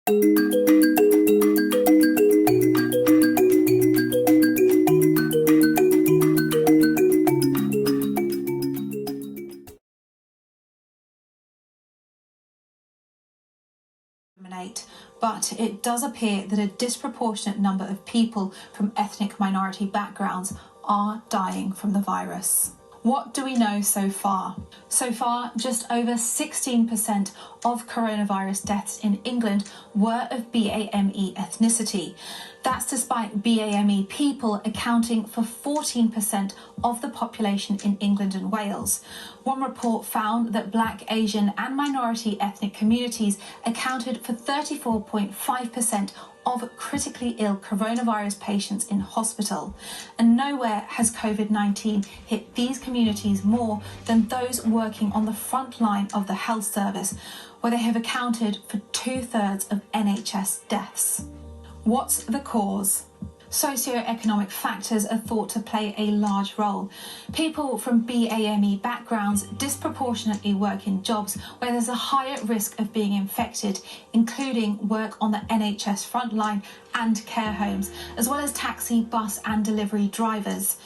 But it does appear that a disproportionate number of people from ethnic minority backgrounds are dying from the virus. What do we know so far? So far, just over 16% of coronavirus deaths in England were of BAME ethnicity. That's despite BAME people accounting for 14% of the population in England and Wales. One report found that Black, Asian and minority ethnic communities accounted for 34.5% of critically ill coronavirus patients in hospital. And nowhere has COVID-19 hit these communities more than those working on the front line of the health service, where they have accounted for 2/3 of NHS deaths. What's the cause? Socioeconomic factors are thought to play a large role. People from BAME backgrounds disproportionately work in jobs where there's a higher risk of being infected, including work on the NHS frontline and care homes, as well as taxi, bus and delivery drivers.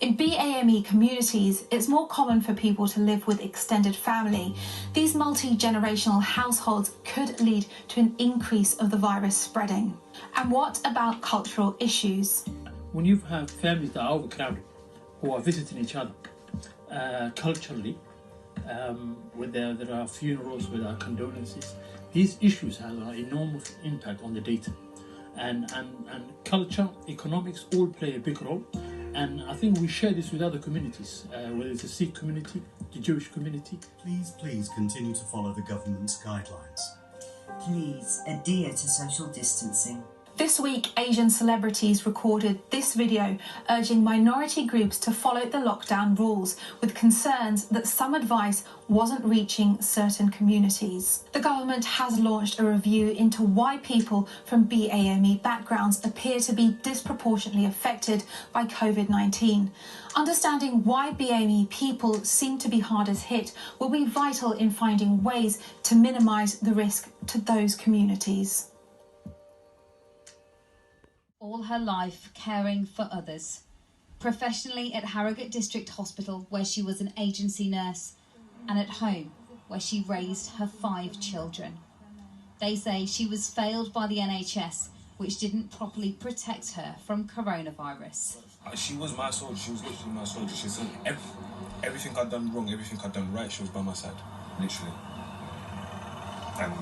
In BAME communities, it's more common for people to live with extended family. These multi-generational households could lead to an increase of the virus spreading. And what about cultural issues? When you have families that are overcrowded, who are visiting each other, culturally, when there are funerals, where there are condolences, these issues have an enormous impact on the data. And culture, economics all play a big role. And I think we share this with other communities, whether it's the Sikh community, the Jewish community. Please continue to follow the government's guidelines. Please adhere to social distancing. This week, Asian celebrities recorded this video urging minority groups to follow the lockdown rules, with concerns that some advice wasn't reaching certain communities. The government has launched a review into why people from BAME backgrounds appear to be disproportionately affected by COVID-19. Understanding why BAME people seem to be hardest hit will be vital in finding ways to minimise the risk to those communities. All her life caring for others. Professionally at Harrogate District Hospital, where she was an agency nurse, and at home, where she raised her 5 children. They say she was failed by the NHS, which didn't properly protect her from coronavirus. She was my soldier. She was literally my soldier. She said everything I'd done wrong, everything I'd done right, she was by my side, literally. And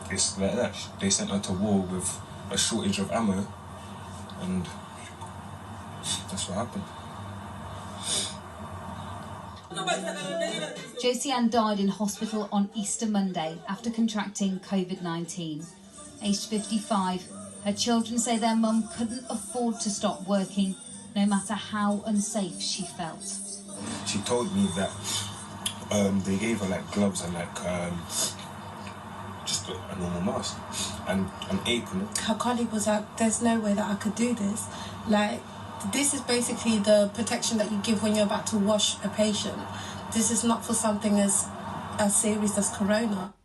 it's like that. They sent her to war with a shortage of ammo, and that's what happened. Josie Ann died in hospital on Easter Monday after contracting COVID-19. Aged 55, her children say their mum couldn't afford to stop working, no matter how unsafe she felt. She told me that they gave her like gloves and like just a normal mask and an apron. Her colleague was like, there's no way that I could do this. Like, this is basically the protection that you give when you're about to wash a patient. This is not for something as serious as corona.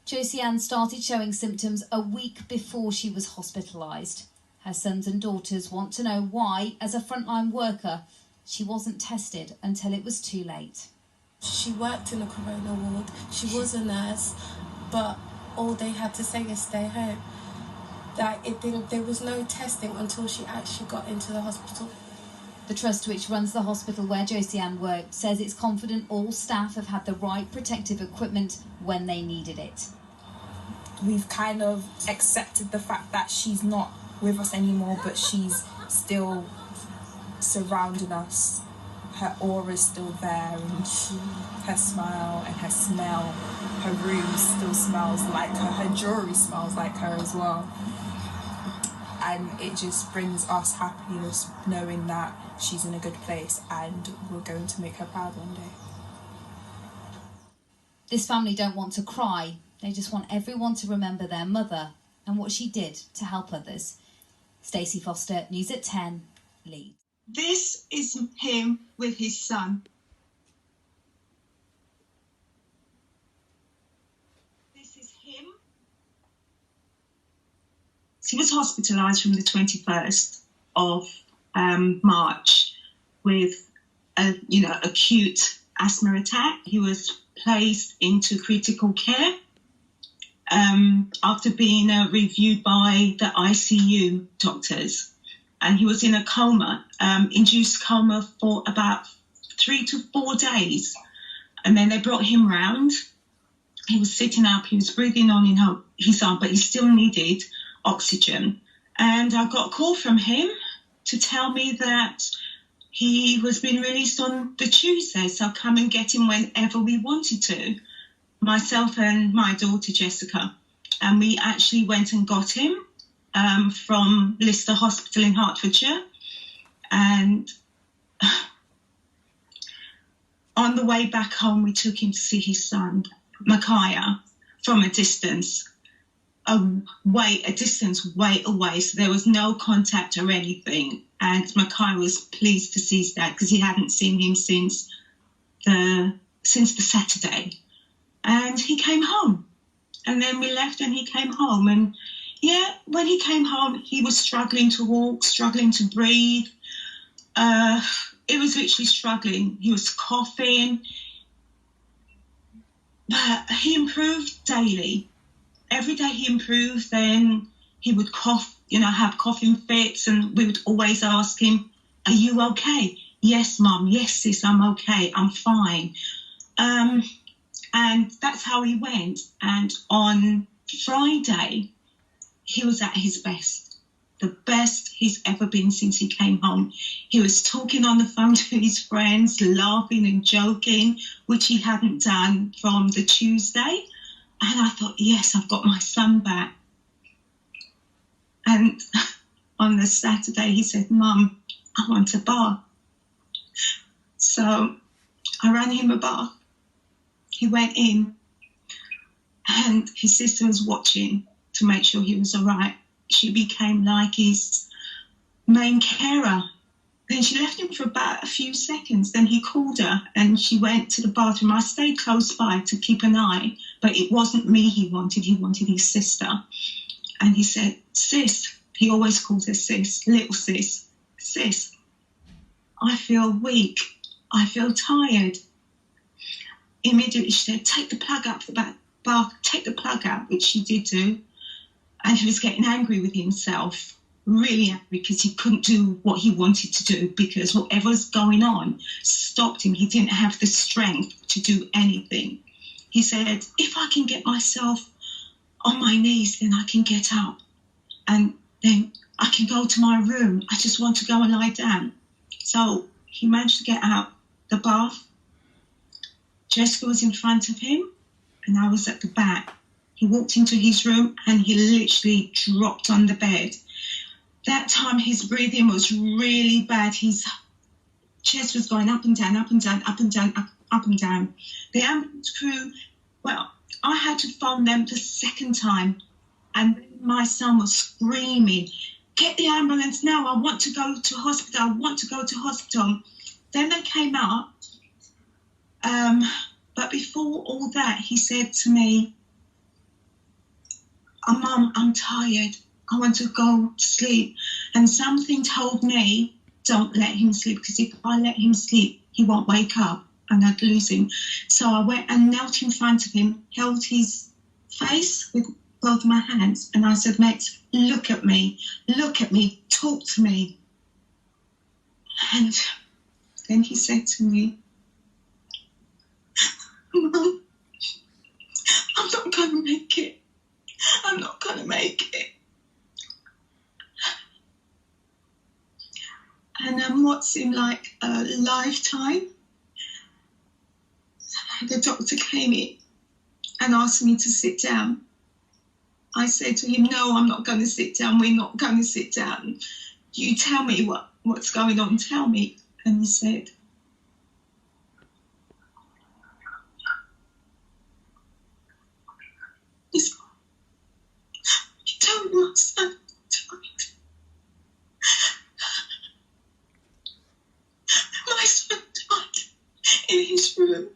Josie Ann started showing symptoms a week before she was hospitalised. Her sons and daughters want to know why, as a frontline worker, she wasn't tested until it was too late. She worked in a corona ward, she was a nurse, but all they had to say is stay home. There was no testing until she actually got into the hospital. The trust which runs the hospital where Josie Ann worked says it's confident all staff have had the right protective equipment when they needed it. We've kind of accepted the fact that she's not with us anymore, but she's still surrounding us. Her aura is still there, and her smile and her smell, her room still smells like her, her jewellery smells like her as well. And it just brings us happiness knowing that she's in a good place and we're going to make her proud one day. This family don't want to cry, they just want everyone to remember their mother and what she did to help others. Stacey Foster, News at 10, Leeds. This is him with his son. This is him he was hospitalised from the 21st of March with acute asthma attack. He was placed into critical care after being reviewed by the ICU doctors, and he was in a coma, induced coma for about 3 to 4 days, and then they brought him round. He was sitting up, he was breathing on in his arm, but he still needed oxygen. And I got a call from him to tell me that he was being released on the Tuesday, so come and get him whenever we wanted to, myself and my daughter Jessica. And we actually went and got him from Lister Hospital in Hertfordshire. And on the way back home, we took him to see his son, Micaiah, from a distance, way away. So there was no contact or anything. And Micaiah was pleased to see his dad because he hadn't seen him since the Saturday. And he came home. And then we left and he came home. And yeah, when he came home, he was struggling to walk, struggling to breathe. It was literally struggling. He was coughing. But he improved daily. Every day he improved. Then he would cough, have coughing fits. And we would always ask him, "Are you okay?" "Yes, Mum. Yes, sis, I'm okay. I'm fine." And that's how he went. And on Friday, he was at his best, the best he's ever been since he came home. He was talking on the phone to his friends, laughing and joking, which he hadn't done from the Tuesday. And I thought, yes, I've got my son back. And on the Saturday, he said, "Mum, I want a bath." So I ran him a bath. He went in and his sister was watching to make sure he was all right. She became like his main carer. Then she left him for about a few seconds. Then he called her and she went to the bathroom. I stayed close by to keep an eye, but it wasn't me he wanted his sister. And he said, "Sis," he always calls her sis, little sis, "Sis, I feel weak. I feel tired." Immediately she said, "Take the plug out for the bath, take the plug out," which she did do. And he was getting angry with himself, really angry, because he couldn't do what he wanted to do because whatever was going on stopped him. He didn't have the strength to do anything. He said, "If I can get myself on my knees, then I can get up and then I can go to my room. I just want to go and lie down." So he managed to get out the bath. Jessica was in front of him and I was at the back. He walked into his room and he literally dropped on the bed. That time his breathing was really bad. His chest was going up and down, up and down, up and down, up and down. The ambulance crew, well, I had to phone them the second time and my son was screaming, "Get the ambulance now, I want to go to hospital, I want to go to hospital." Then they came up. But before all that, he said to me, "Mum, I'm tired. I want to go to sleep." And something told me, don't let him sleep, because if I let him sleep, he won't wake up and I'd lose him. So I went and knelt in front of him, held his face with both my hands, and I said, "Max, look at me, talk to me." And then he said to me, "Mum, I'm not going to make it. I'm not going to make it." And what seemed like a lifetime, the doctor came in and asked me to sit down. I said to him, "No, I'm not going to sit down. We're not going to sit down. You tell me what's going on. Tell me." And he said, "You told me my son died. My son died in his room,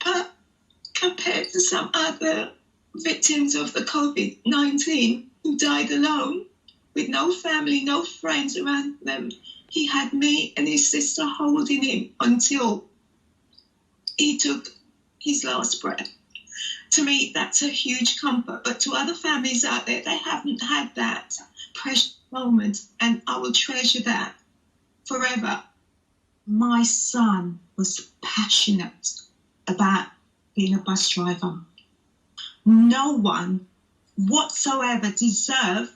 but compared to some other victims of the Covid-19 who died alone, with no family, no friends around them. He had me and his sister holding him until he took his last breath. To me, that's a huge comfort. But to other families out there, they haven't had that precious moment, and I will treasure that forever. My son was passionate about being a bus driver. No one whatsoever deserves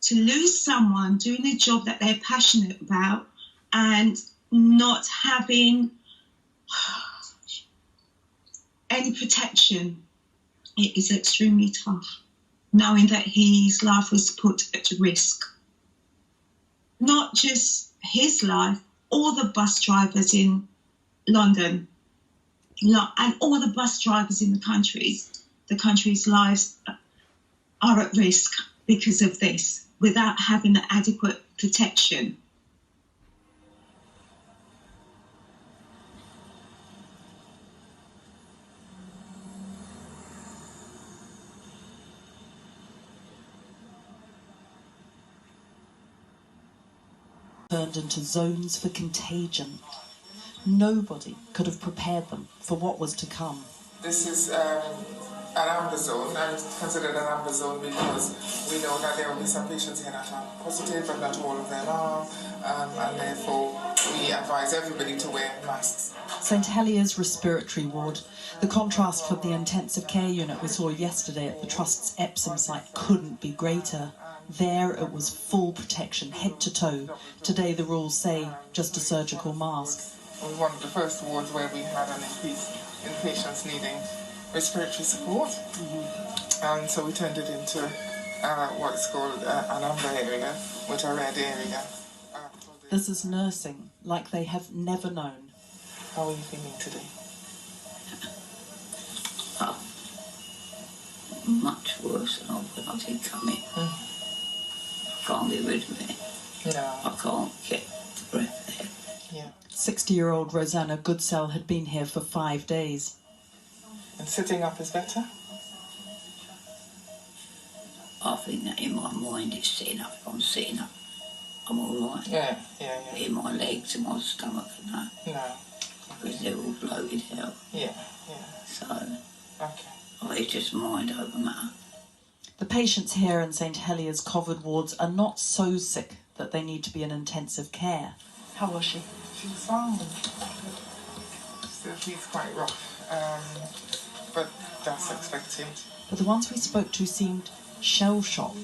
to lose someone doing a job that they're passionate about and not having any protection. It is extremely tough, knowing that his life was put at risk. Not just his life, all the bus drivers in London and all the bus drivers in the country's lives are at risk because of this, without having the adequate protection. Turned into zones for contagion. Nobody could have prepared them for what was to come. This is an amber zone, and it's considered an amber zone because we know that there will be some patients here that are positive, but not all of them are, and therefore we advise everybody to wear masks. St Heliers respiratory ward. The contrast from the intensive care unit we saw yesterday at the Trust's Epsom site couldn't be greater. There it was full protection, head to toe. Today the rules say just a surgical mask. It was one of the first wards where we had an increase in patients needing respiratory support, and so we turned it into what's called an amber area with a red area. This is nursing like they have never known. How are you feeling today? Oh, much worse than when I did come in. Can't get rid of me. No. I can't get the breath there. Yeah. 60-year-old Rosanna Goodsell had been here for 5 days. And sitting up is better? I think that in my mind it's sitting up. If I'm sitting up, I'm all right. Yeah. In my legs and my stomach and that. No. Because they're all bloated out. Yeah. So, okay. It's just mind over matter. The patients here in St Heliers COVID wards are not so sick that they need to be in intensive care. How was she? She was fine. Still, she's quite rough, but that's expected. But the ones we spoke to seemed shell-shocked.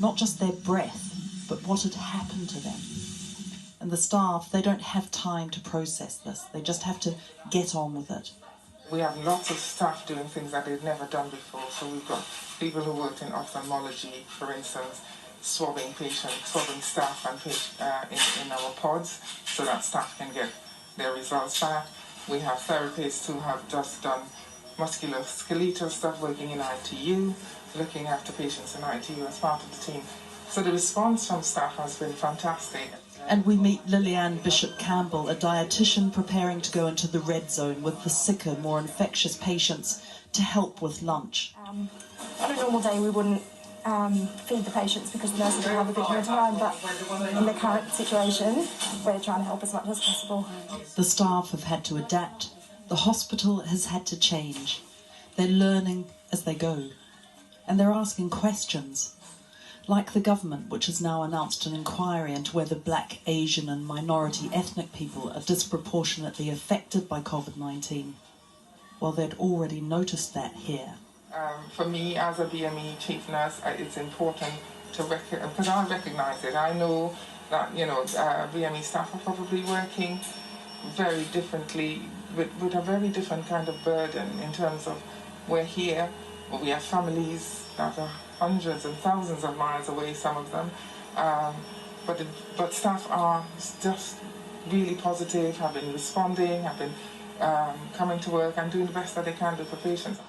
Not just their breath, but what had happened to them. And the staff, they don't have time to process this. They just have to get on with it. We have lots of staff doing things that they've never done before. So we've got people who worked in ophthalmology, for instance, swabbing staff and in our pods so that staff can get their results back. We have therapists who have just done musculoskeletal stuff, working in ITU, looking after patients in ITU as part of the team. So the response from staff has been fantastic. And we meet Lillian Bishop-Campbell, a dietitian preparing to go into the red zone with the sicker, more infectious patients to help with lunch. On a normal day we wouldn't feed the patients because the nurses would have a bit more time, but in the current situation we're trying to help as much as possible. The staff have had to adapt. The hospital has had to change. They're learning as they go. And they're asking questions. Like the government, which has now announced an inquiry into whether Black, Asian and minority ethnic people are disproportionately affected by COVID-19. Well, they'd already noticed that here. For me, as a BME chief nurse, it's important to recognize, because I recognise it. I know that, BME staff are probably working very differently, with a very different kind of burden in terms of we're here, but we have families that are hundreds and thousands of miles away, some of them. But staff are just really positive, have been responding, have been coming to work and doing the best that they can do for patients.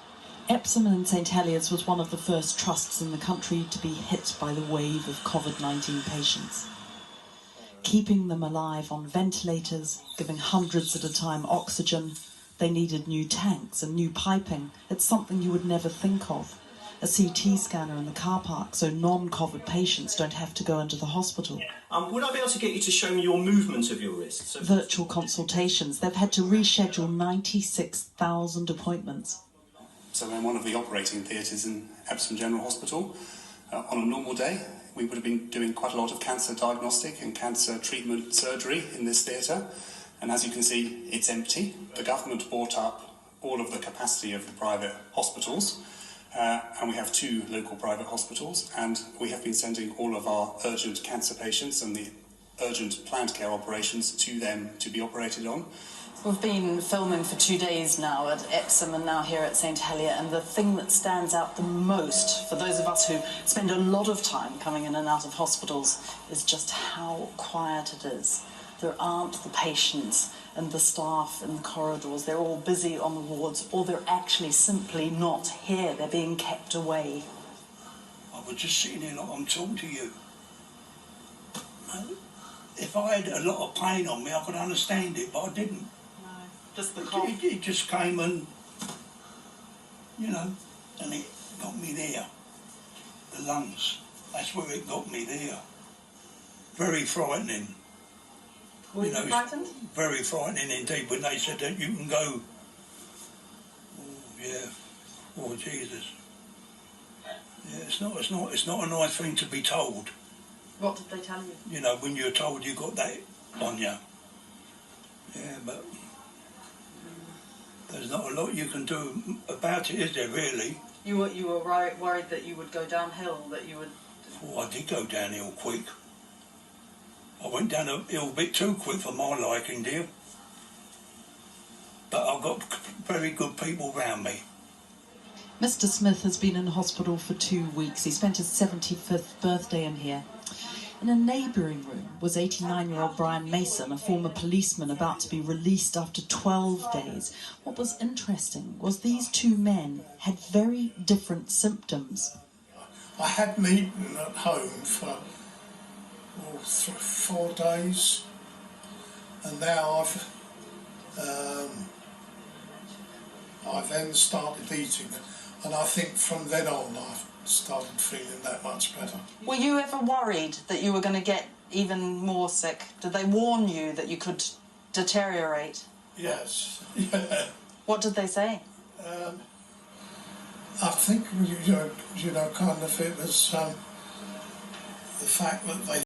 Epsom in St Heliers was one of the first trusts in the country to be hit by the wave of COVID-19 patients. Keeping them alive on ventilators, giving hundreds at a time oxygen, they needed new tanks and new piping. It's something you would never think of. a CT scanner in the car park so non-COVID patients don't have to go into the hospital. Would I be able to get you to show me your movement of your wrist? So Virtual consultations. They've had to reschedule 96,000 appointments. So we're in one of the operating theatres in Epsom General Hospital. On a normal day, we would have been doing quite a lot of cancer diagnostic and cancer treatment surgery in this theatre. And as you can see, it's empty. The government bought up all of the capacity of the private hospitals. And we have 2 local private hospitals. And we have been sending all of our urgent cancer patients and the urgent planned care operations to them to be operated on. We've been filming for 2 days now at Epsom and now here at St Helier, and the thing that stands out the most for those of us who spend a lot of time coming in and out of hospitals is just how quiet it is. There aren't the patients and the staff in the corridors. They're all busy on the wards, or they're actually simply not here. They're being kept away. I was just sitting here like I'm talking to you. If I had a lot of pain on me, I could understand it, but I didn't. Just the cough. It just came and, and it got me there. The lungs. That's where it got me there. Very frightening. Were you frightened? Very frightening indeed when they said that you can go. Oh, yeah. Oh, Jesus. Yeah, it's not a nice thing to be told. What did they tell you? When you're told you got that on you. Yeah, but there's not a lot you can do about it, is there, really? You were worried that you would go downhill, that you would... Oh, I did go downhill quick. I went down a hill a bit too quick for my liking, dear. But I've got very good people around me. Mr. Smith has been in hospital for 2 weeks. He spent his 75th birthday in here. In a neighbouring room was 89-year-old Brian Mason, a former policeman about to be released after 12 days. What was interesting was these 2 men had very different symptoms. I had meeting at home for 4 days, and now I then started eating it, and I think from then on I've started feeling that much better. Were you ever worried that you were going to get even more sick? Did they warn you that you could deteriorate? Yes. What did they say? I think, kind of it was the fact that they